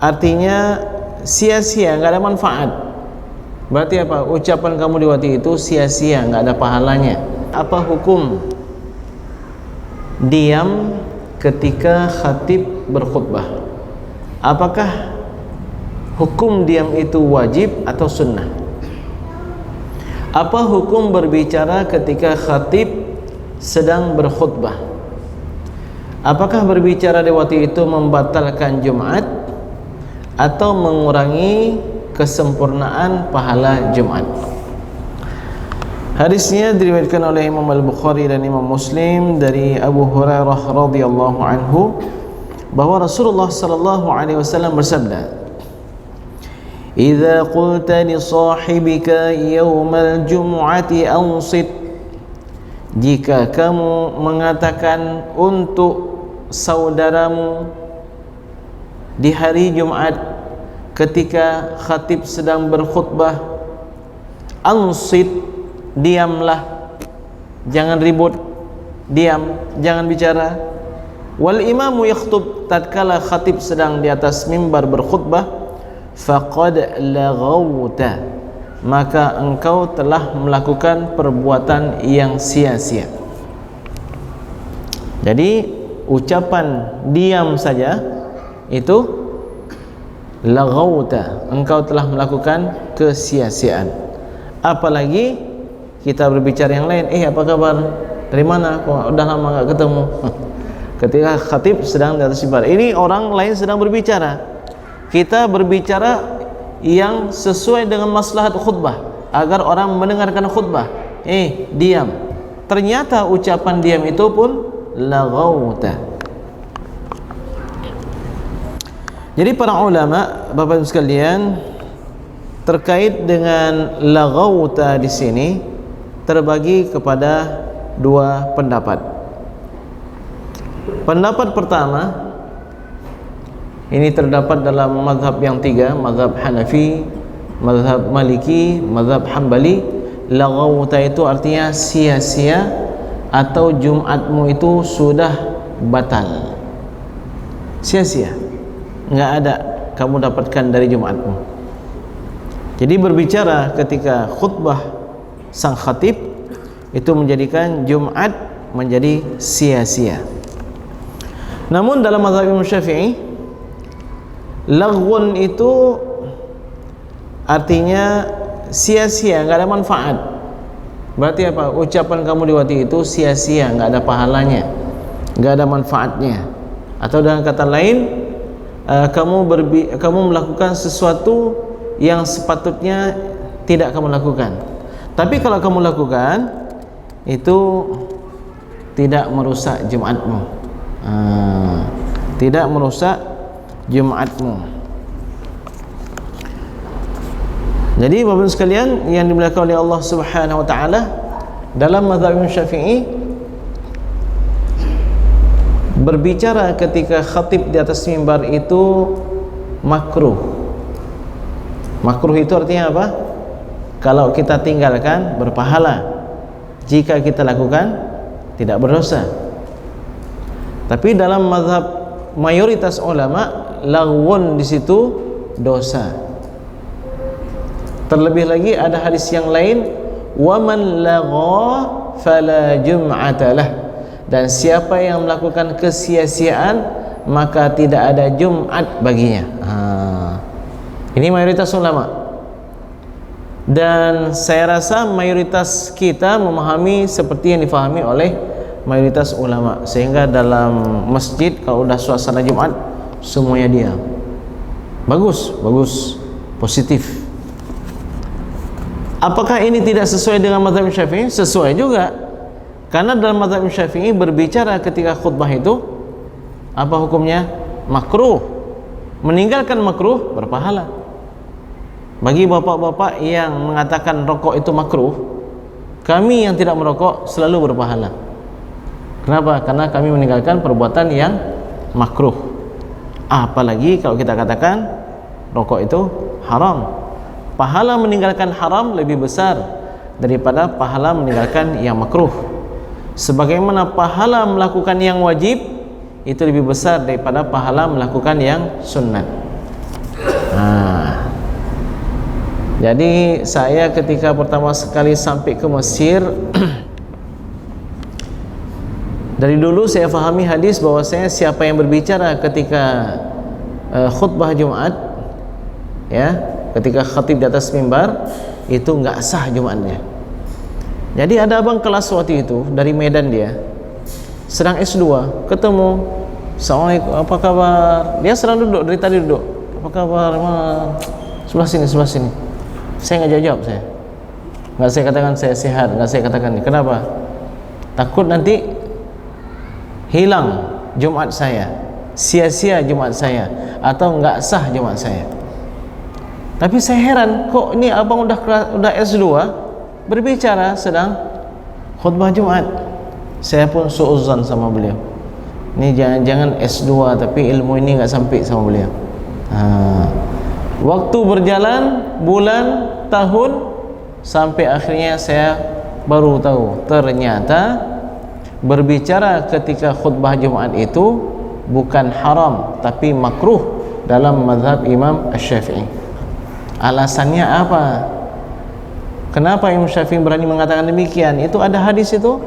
artinya sia-sia, nggak ada manfaat. Berarti apa? Ucapan kamu di waktu itu sia-sia, nggak ada pahalanya. Apa hukum diam ketika khatib berkhutbah? Apakah hukum diam itu wajib atau sunnah? Apa hukum berbicara ketika khatib sedang berkhutbah? Apakah berbicara di waktu itu membatalkan Jumat atau mengurangi kesempurnaan pahala Jumat? Hadisnya diriwayatkan oleh Imam Al-Bukhari dan Imam Muslim dari Abu Hurairah radhiyallahu anhu bahwa Rasulullah sallallahu alaihi wasallam bersabda, "Idza qulta li sahibika yaumal jum'ati ansit." Jika kamu mengatakan untuk saudaramu di hari Jumat ketika khatib sedang berkhutbah, ansit, diamlah, jangan ribut, diam, jangan bicara. Wal imamu yakhtub, tatkala khatib sedang di atas mimbar berkhutbah, faqad laghawta, maka engkau telah melakukan perbuatan yang sia-sia. Jadi ucapan diam saja itu laghawta, engkau telah melakukan kesia-siaan. Apalagi kita berbicara yang lain, apa kabar? Dari mana? Kok udah lama enggak ketemu? Ketika khatib sedang di atas mimbar, ini orang lain sedang berbicara. Kita berbicara yang sesuai dengan maslahat khutbah agar orang mendengarkan khutbah. Diam. Ternyata ucapan diam itu pun laghawta. Jadi para ulama, Bapak Ibu sekalian, terkait dengan laghawta di sini terbagi kepada dua pendapat. Pendapat pertama, ini terdapat dalam mazhab yang tiga, mazhab Hanafi, mazhab Maliki, mazhab Hambali. Laghawta itu artinya sia-sia atau Jumatmu itu sudah batal, sia-sia, nggak ada kamu dapatkan dari Jumatmu. Jadi berbicara ketika khutbah sang khatib itu menjadikan Jumat menjadi sia-sia. Namun dalam mazhab Imam Syafi'i, laghwun itu artinya sia-sia, nggak ada manfaat. Berarti apa? Ucapan kamu di waktu itu sia-sia, nggak ada pahalanya, nggak ada manfaatnya. Atau dengan kata lain, kamu melakukan sesuatu yang sepatutnya tidak kamu lakukan. Tapi kalau kamu lakukan, itu tidak merusak Jumatmu, tidak merusak Jumatmu. Jadi Bapak-Ibu sekalian yang dimuliakan oleh Allah Subhanahu wa taala, dalam mazhab Imam Syafi'i, berbicara ketika khatib di atas mimbar itu makruh. Makruh itu artinya apa? Kalau kita tinggalkan berpahala, jika kita lakukan tidak berdosa. Tapi dalam mazhab mayoritas ulama, laghwun di situ dosa. Terlebih lagi ada hadis yang lain, wa man lagha fala jum'ata lah, dan siapa yang melakukan kesia-siaan maka tidak ada Jumat baginya. Ini mayoritas ulama, dan saya rasa mayoritas kita memahami seperti yang difahami oleh mayoritas ulama, sehingga dalam masjid kalau udah suasana Jumat semuanya diam. Bagus, positif. Apakah ini tidak sesuai dengan mazhab Syafi'i? Sesuai juga, karena dalam mazhab Syafi'i berbicara ketika khutbah itu apa hukumnya? Makruh. Meninggalkan makruh berpahala. Bagi bapak-bapak yang mengatakan rokok itu makruh, kami yang tidak merokok selalu berpahala. Kenapa? Karena kami meninggalkan perbuatan yang makruh. Apalagi kalau kita katakan rokok itu haram. Pahala meninggalkan haram lebih besar daripada pahala meninggalkan yang makruh. Sebagaimana pahala melakukan yang wajib itu lebih besar daripada pahala melakukan yang sunnat. Jadi saya ketika pertama sekali sampai ke Mesir dari dulu saya fahami hadis bahwasanya siapa yang berbicara ketika khutbah Jumat, ya, ketika khatib di atas mimbar, itu enggak sah Jumatnya. Jadi ada abang kelas waktu itu dari Medan, dia sedang S2, ketemu, Assalamualaikum, apa kabar? Dia sedang duduk, dari tadi duduk, apa kabar? Sebelah sini. Saya nggak jawab, nggak saya katakan saya sehat, nggak saya katakan. Kenapa? Takut nanti hilang Jumat saya, sia-sia Jumat saya, atau nggak sah Jumat saya. Tapi saya heran, kok ini abang udah S2 berbicara sedang khutbah Jumat. Saya pun suudzon sama beliau. Ini jangan S2 tapi ilmu ini nggak sampai sama beliau. Waktu berjalan, bulan, tahun, sampai akhirnya saya baru tahu ternyata berbicara ketika khutbah Jumat itu bukan haram tapi makruh dalam mazhab Imam Asy-Syafi'i. Alasannya apa? Kenapa Imam Syafi'i berani mengatakan demikian? Itu ada hadis itu.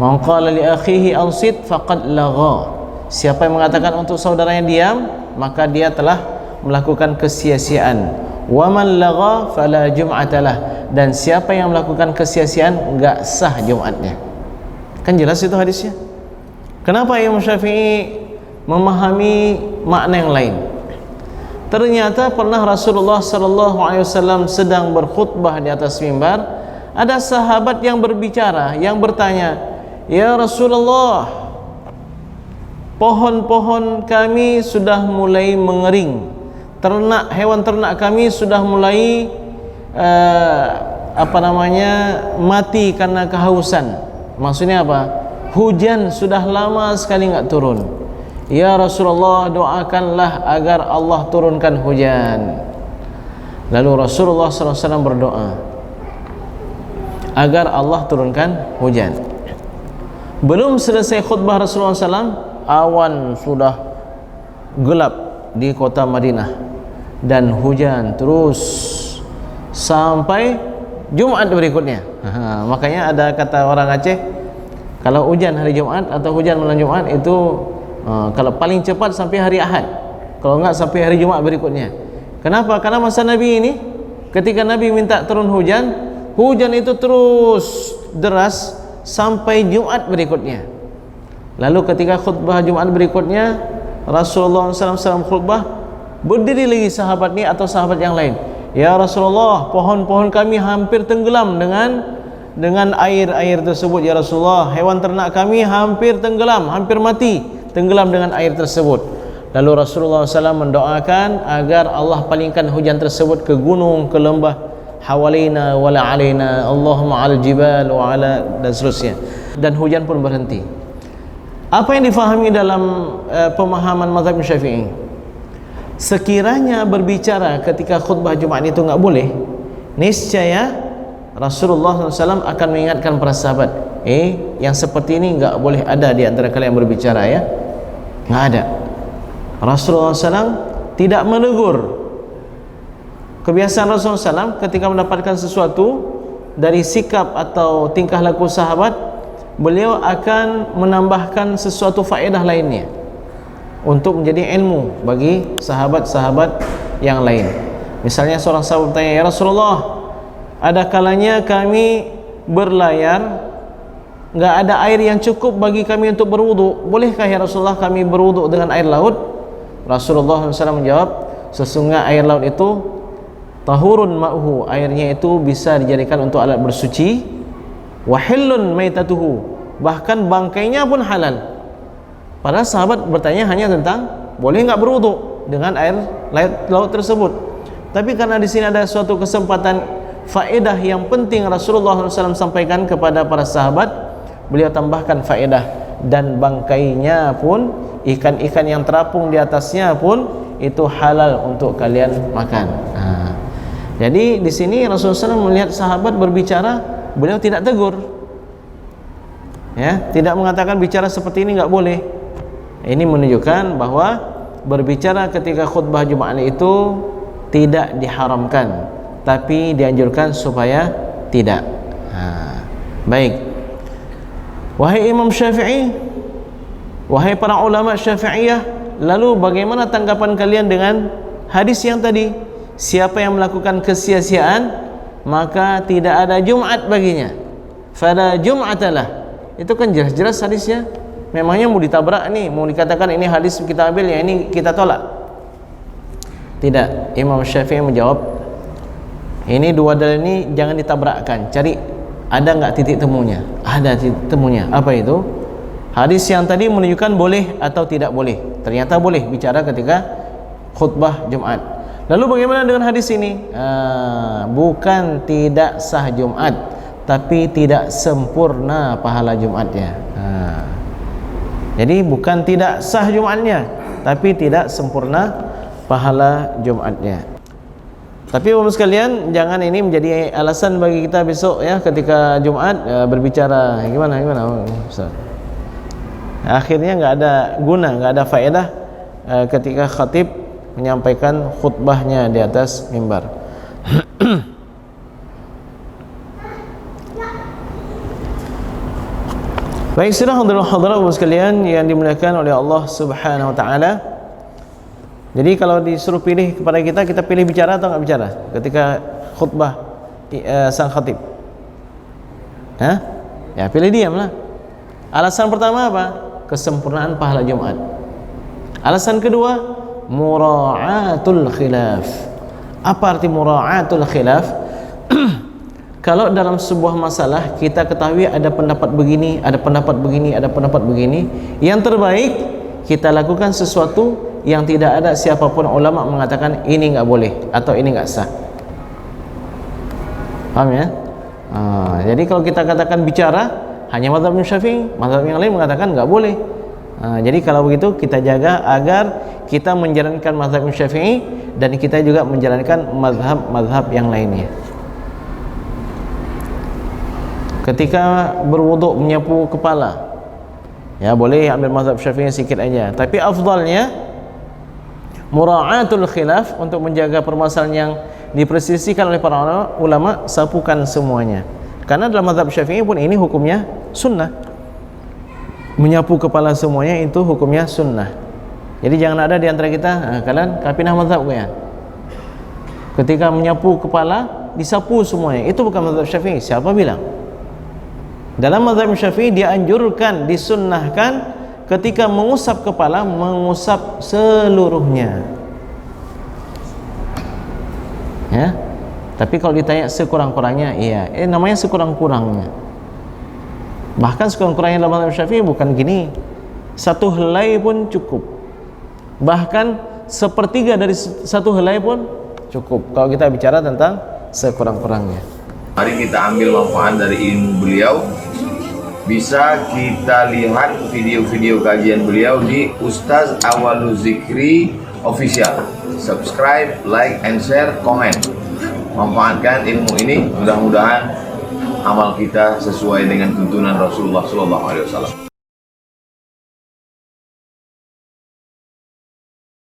Man qala li akhihi ansit faqad lagha. Siapa yang mengatakan untuk saudaranya diam, maka dia telah melakukan kesia-siaan. Wa man lagha fala jum'atalah. Dan siapa yang melakukan kesia-siaan enggak sah Jumatnya. Kan jelas itu hadisnya. Kenapa Imam Syafi'i memahami makna yang lain? Ternyata pernah Rasulullah SAW sedang berkhutbah di atas mimbar, ada sahabat yang berbicara, yang bertanya, "Ya Rasulullah, pohon-pohon kami sudah mulai mengering, hewan ternak kami sudah mulai mati karena kehausan." Maksudnya apa? Hujan sudah lama sekali enggak turun. Ya Rasulullah, doakanlah agar Allah turunkan hujan. Lalu Rasulullah SAW berdoa agar Allah turunkan hujan. Belum selesai khutbah Rasulullah SAW, awan sudah gelap di kota Madinah dan hujan terus sampai Jumat berikutnya. Makanya ada kata orang Aceh, kalau hujan hari Jumat atau hujan malam Jumat itu kalau paling cepat sampai hari Ahad, kalau enggak sampai hari Jumat berikutnya. Kenapa? Karena masa Nabi ini ketika Nabi minta turun hujan, hujan itu terus deras sampai Jumat berikutnya. Lalu ketika khutbah Jumat berikutnya, Rasulullah SAW khutbah, berdiri lagi sahabat ini atau sahabat yang lain. Ya Rasulullah, pohon-pohon kami hampir tenggelam dengan air tersebut. Ya Rasulullah, hewan ternak kami hampir tenggelam, hampir mati, tenggelam dengan air tersebut. Lalu Rasulullah SAW mendoakan agar Allah palingkan hujan tersebut ke gunung, ke lembah, hawalina wala alaina, Allahumma al jibal wa ala, dan seterusnya. Dan hujan pun berhenti. Apa yang difahami dalam pemahaman mazhab Syafi'i? Sekiranya berbicara ketika khutbah Jumat itu enggak boleh, niscaya Rasulullah SAW akan mengingatkan para sahabat, yang seperti ini enggak boleh ada di antara kalian yang berbicara, ya. Enggak ada. Rasulullah SAW tidak menegur. Kebiasaan Rasulullah SAW ketika mendapatkan sesuatu dari sikap atau tingkah laku sahabat, beliau akan menambahkan sesuatu faedah lainnya untuk menjadi ilmu bagi sahabat-sahabat yang lain. Misalnya seorang sahabat bertanya, "Ya Rasulullah, ada kalanya kami berlayar, enggak ada air yang cukup bagi kami untuk berwudu. Bolehkah ya Rasulullah kami berwudu dengan air laut?" Rasulullah SAW menjawab, sesungguhnya air laut itu tahurun ma'uhu, airnya itu bisa dijadikan untuk alat bersuci, wa hillun maitatuhu, bahkan bangkainya pun halal. Padahal sahabat bertanya hanya tentang boleh enggak berwudu dengan air laut tersebut. Tapi karena di sini ada suatu kesempatan faedah yang penting Rasulullah SAW sampaikan kepada para sahabat, beliau tambahkan faedah, dan bangkainya pun, ikan-ikan yang terapung di atasnya pun itu halal untuk kalian makan. Jadi di sini Rasulullah SAW melihat sahabat berbicara, beliau tidak tegur, ya, tidak mengatakan bicara seperti ini enggak boleh. Ini menunjukkan bahwa berbicara ketika khutbah Jumat itu tidak diharamkan, tapi dianjurkan supaya tidak. Baik. Wahai Imam Syafi'i, wahai para ulama Syafi'iyah, lalu bagaimana tanggapan kalian dengan hadis yang tadi? Siapa yang melakukan kesia-siaan, maka tidak ada Jumat baginya. Fala Jum'atalah. Itu kan jelas-jelas hadisnya. Memangnya mau ditabrak nih, mau dikatakan ini hadis kita ambil, yang ini kita tolak? Tidak. Imam Syafi'i menjawab, ini dua dalil ini jangan ditabrakkan. Cari ada enggak titik temunya? Ada titik temunya. Apa itu? Hadis yang tadi menunjukkan boleh atau tidak boleh. Ternyata boleh bicara ketika khutbah Jumat. Lalu bagaimana dengan hadis ini? Bukan tidak sah Jumat, tapi tidak sempurna pahala Jumatnya. Jadi bukan tidak sah Jumatnya, tapi tidak sempurna pahala Jumatnya. Tapi Bapak sekalian, jangan ini menjadi alasan bagi kita besok ya ketika Jumat berbicara gimana Ustaz. Akhirnya nggak ada guna, nggak ada faedah ketika khatib menyampaikan khutbahnya di atas mimbar. Baik, hadirin hadirat sekalian yang dimuliakan oleh Allah Subhanahu wa taala. Jadi kalau disuruh pilih kepada kita, kita pilih bicara atau enggak bicara ketika khutbah sang khatib? Ya pilih diamlah. Alasan pertama apa? Kesempurnaan pahala Jumat. Alasan kedua, mura'atul khilaf. Apa arti mura'atul khilaf? Kalau dalam sebuah masalah kita ketahui ada pendapat begini, ada pendapat begini, ada pendapat begini, yang terbaik kita lakukan sesuatu yang tidak ada siapapun ulama mengatakan ini enggak boleh atau ini enggak sah. Paham ya? Jadi kalau kita katakan bicara hanya mazhab Syafi'i, mazhab yang lain mengatakan enggak boleh. Jadi kalau begitu kita jaga agar kita menjalankan mazhab Syafi'i dan kita juga menjalankan mazhab-mazhab yang lainnya. Ketika berwuduk menyapu kepala, ya boleh ambil mazhab Syafi'i sikit aja, tapi afdalnya mura'atul khilaf untuk menjaga permasalahan yang dipersisihkan oleh para ulama, sapukan semuanya. Karena dalam mazhab Syafi'i pun ini hukumnya sunnah. Menyapu kepala semuanya itu hukumnya sunnah. Jadi jangan ada di antara kita, kalian kapinah mazhab kalian. Ketika menyapu kepala disapu semuanya, itu bukan mazhab Syafi'i. Siapa bilang? Dalam mazhab Syafi'i dianjurkan, disunnahkan ketika mengusap kepala, mengusap seluruhnya. Ya. Tapi kalau ditanya sekurang-kurangnya, iya. Namanya sekurang-kurangnya. Bahkan sekurang-kurangnya dalam mazhab Syafi'i bukan gini. Satu helai pun cukup. Bahkan sepertiga dari satu helai pun cukup. Kalau kita bicara tentang sekurang-kurangnya. Mari kita ambil manfaat dari ilmu beliau. Bisa kita lihat video-video kajian beliau di Ustaz Awwalu Zikri Official. Subscribe, like, and share, komen. Manfaatkan ilmu ini, mudah-mudahan amal kita sesuai dengan tuntunan Rasulullah SAW.